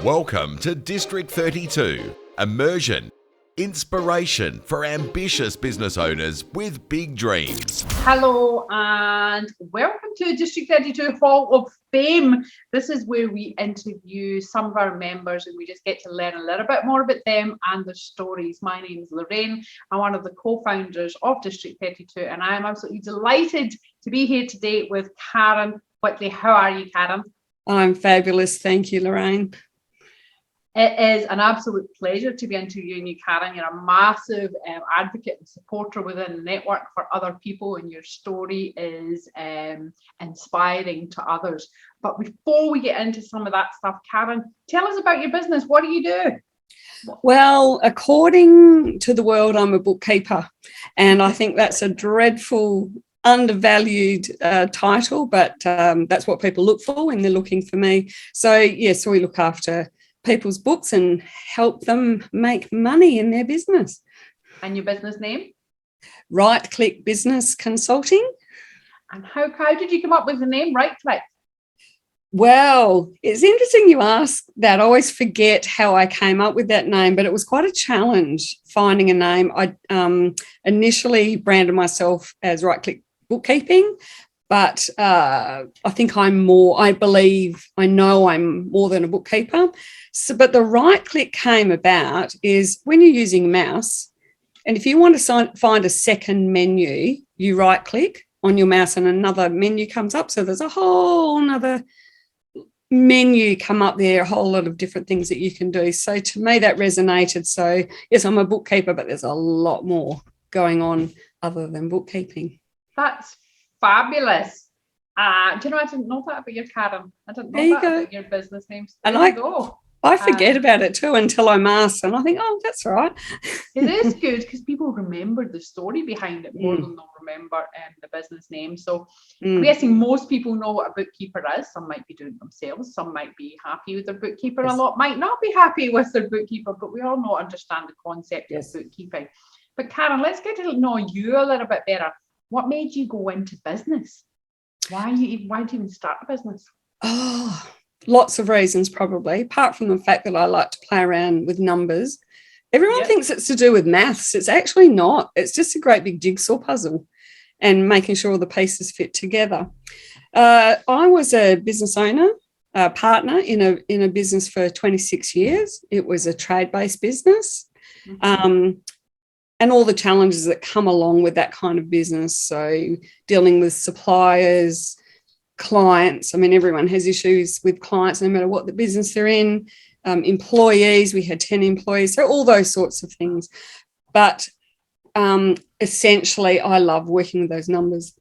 Welcome to District 32, immersion, inspiration for ambitious business owners with big dreams. Hello and welcome to District 32 Hall of Fame. This is where we interview some of our members and we just get to learn a little bit more about them and their stories. My name is Lorraine. I'm one of the co-founders of District 32 and I am absolutely delighted to be here today with Karen Whitley. How are you, Karen? I'm fabulous. Thank you, Lorraine. It is an absolute pleasure to be interviewing you, Karen. You're a massive advocate and supporter within the network for other people, and your story is inspiring to others. But before we get into some of that stuff, Karen, tell us about your business. What do you do? Well, according to the world, I'm a bookkeeper, and I think that's a dreadful, undervalued title, but that's what people look for when they're looking for me. So, yes, we look after people's books and help them make money in their business. And your business name? Right Click Business Consulting. And how did you come up with the name Right Click? Well, it's interesting you ask that. I always forget how I came up with that name, but it was quite a challenge finding a name. I initially branded myself as Right Click Bookkeeping, but I think I know I'm more than a bookkeeper. So, but the right click came about is when you're using a mouse, and if you want to find a second menu, you right click on your mouse and another menu comes up. So there's a whole nother menu come up there, a whole lot of different things that you can do. So to me, that resonated. So yes, I'm a bookkeeper, but there's a lot more going on other than bookkeeping. That's fabulous. Do you know, I didn't know that about your, Karen. I didn't know that about your business names. I forget about it too until I'm asked, and I think, oh, that's right. It is good because people remember the story behind it more than they'll remember the business name. So I'm guessing most people know what a bookkeeper is. Some might be doing it themselves. Some might be happy with their bookkeeper. Yes. A lot might not be happy with their bookkeeper, but we all understand the concept of bookkeeping. But Karen, let's get to know you a little bit better. What made you go into business? Why did you even start a business? Oh, lots of reasons probably, apart from the fact that I like to play around with numbers. Everyone thinks it's to do with maths. It's actually not. It's just a great big jigsaw puzzle and making sure all the pieces fit together. I was a business owner, a partner in a business for 26 years. It was a trade-based business. And all the challenges that come along with that kind of business. So dealing with suppliers, clients. I mean, everyone has issues with clients no matter what the business they're in. Employees, we had 10 employees. So all those sorts of things. But essentially, I love working with those numbers.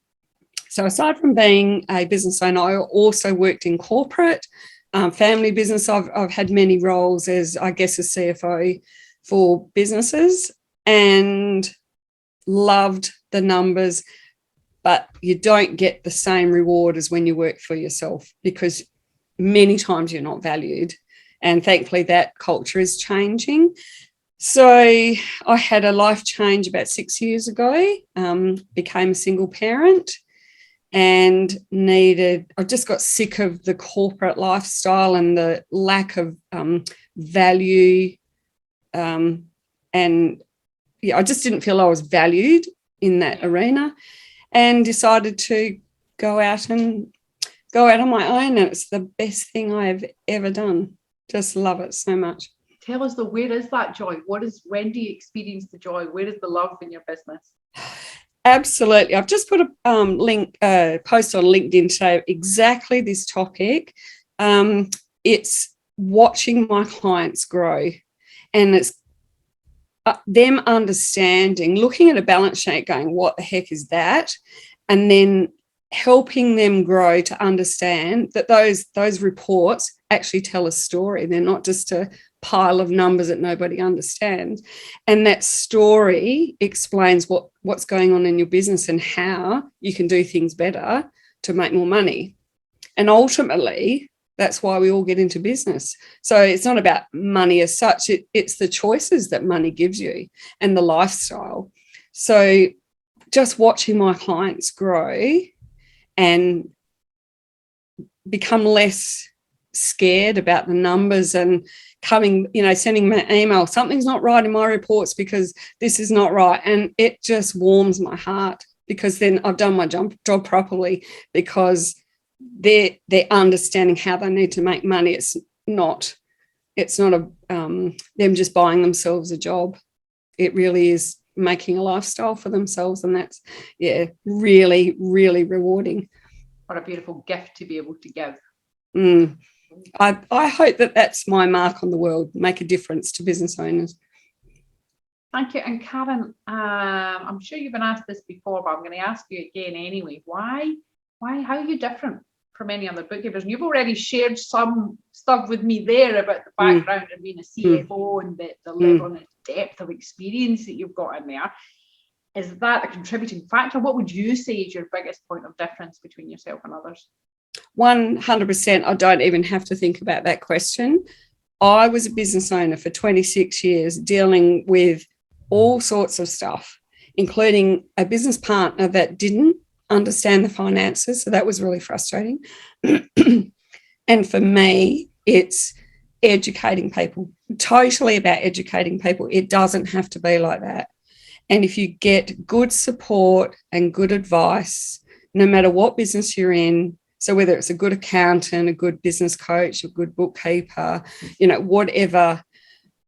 So aside from being a business owner, I also worked in corporate, family business. I've had many roles as, I guess, a CFO for businesses. And loved the numbers, but you don't get the same reward as when you work for yourself because many times you're not valued. And thankfully that culture is changing. So I had a life change about 6 years ago, became a single parent and I just got sick of the corporate lifestyle and the lack of value and I just didn't feel I was valued in that arena and decided to go out on my own. And it's the best thing I have ever done. Just love it so much. Tell us where is that joy? When do you experience the joy? Where is the love in your business? Absolutely. I've just put a post on LinkedIn today, exactly this topic. It's watching my clients grow, and it's them understanding, looking at a balance sheet going, what the heck is that? And then helping them grow to understand that those reports actually tell a story. They're not just a pile of numbers that nobody understands. And that story explains what's going on in your business and how you can do things better to make more money. And ultimately, that's why we all get into business. So it's not about money as such. It's the choices that money gives you and the lifestyle. So just watching my clients grow and become less scared about the numbers and coming, sending me an email, something's not right in my reports because this is not right. And it just warms my heart, because then I've done my job properly, because they're understanding how they need to make money. It's not them just buying themselves a job. It really is making a lifestyle for themselves, and that's really, really rewarding. What a beautiful gift to be able to give. I hope that that's my mark on the world, make a difference to business owners. Thank you. And Karen, I'm sure you've been asked this before, but I'm going to ask you again anyway. How are you different from any other bookkeepers? And you've already shared some stuff with me there about the background of being a CFO and the level and the depth of experience that you've got in there. Is that a contributing factor? What would you say is your biggest point of difference between yourself and others? 100%. I don't even have to think about that question. I was a business owner for 26 years, dealing with all sorts of stuff, including a business partner that didn't understand the finances. So that was really frustrating. And for me, it's educating people, totally about educating people. It doesn't have to be like that. And if you get good support and good advice, no matter what business you're in, so whether it's a good accountant, a good business coach, a good bookkeeper, whatever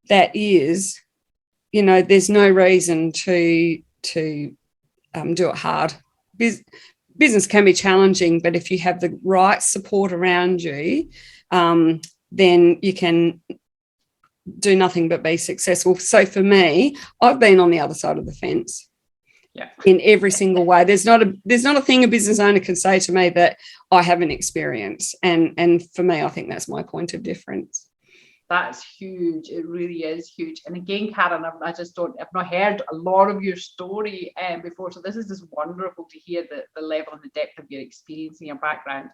that is, there's no reason to do it hard. Business can be challenging, but if you have the right support around you, then you can do nothing but be successful. So for me, I've been on the other side of the fence. Yeah. In every single way. There's not a thing a business owner can say to me that I haven't experienced. And for me, I think that's my point of difference. That's huge. It really is huge. And again, Karen, I've not heard a lot of your story before. So this is just wonderful to hear the level and the depth of your experience and your background.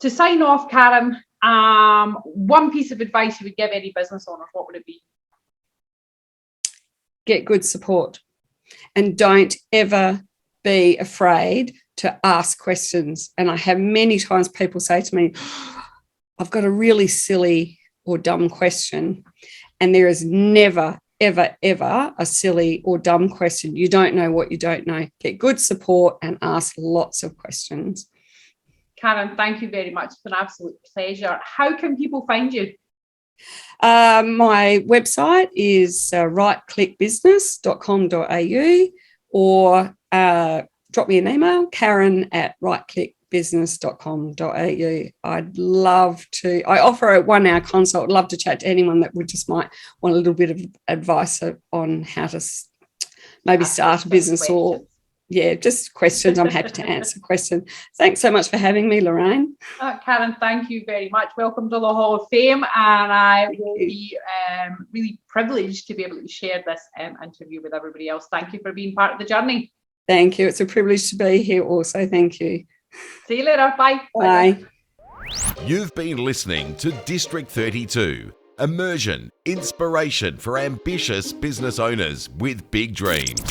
To sign off, Karen, one piece of advice you would give any business owners, what would it be? Get good support. And don't ever be afraid to ask questions. And I have many times people say to me, I've got a really silly or dumb question. And there is never, ever, ever a silly or dumb question. You don't know what you don't know. Get good support and ask lots of questions. Karen, thank you very much. It's an absolute pleasure. How can people find you? My website is rightclickbusiness.com.au, or drop me an email, karen@rightclickbusiness.com.au. I offer a 1-hour consult. I'd love to chat to anyone that would just might want a little bit of advice on how to maybe start a business questions. Just questions. I'm happy to answer questions. Thanks so much for having me, Lorraine. Karen, thank you very much. Welcome to the Hall of Fame, and I will be really privileged to be able to share this interview with everybody else. Thank you for being part of the journey. Thank you. It's a privilege to be here also. Thank you. See you later. Bye. Bye. You've been listening to District 32, immersion, inspiration for ambitious business owners with big dreams.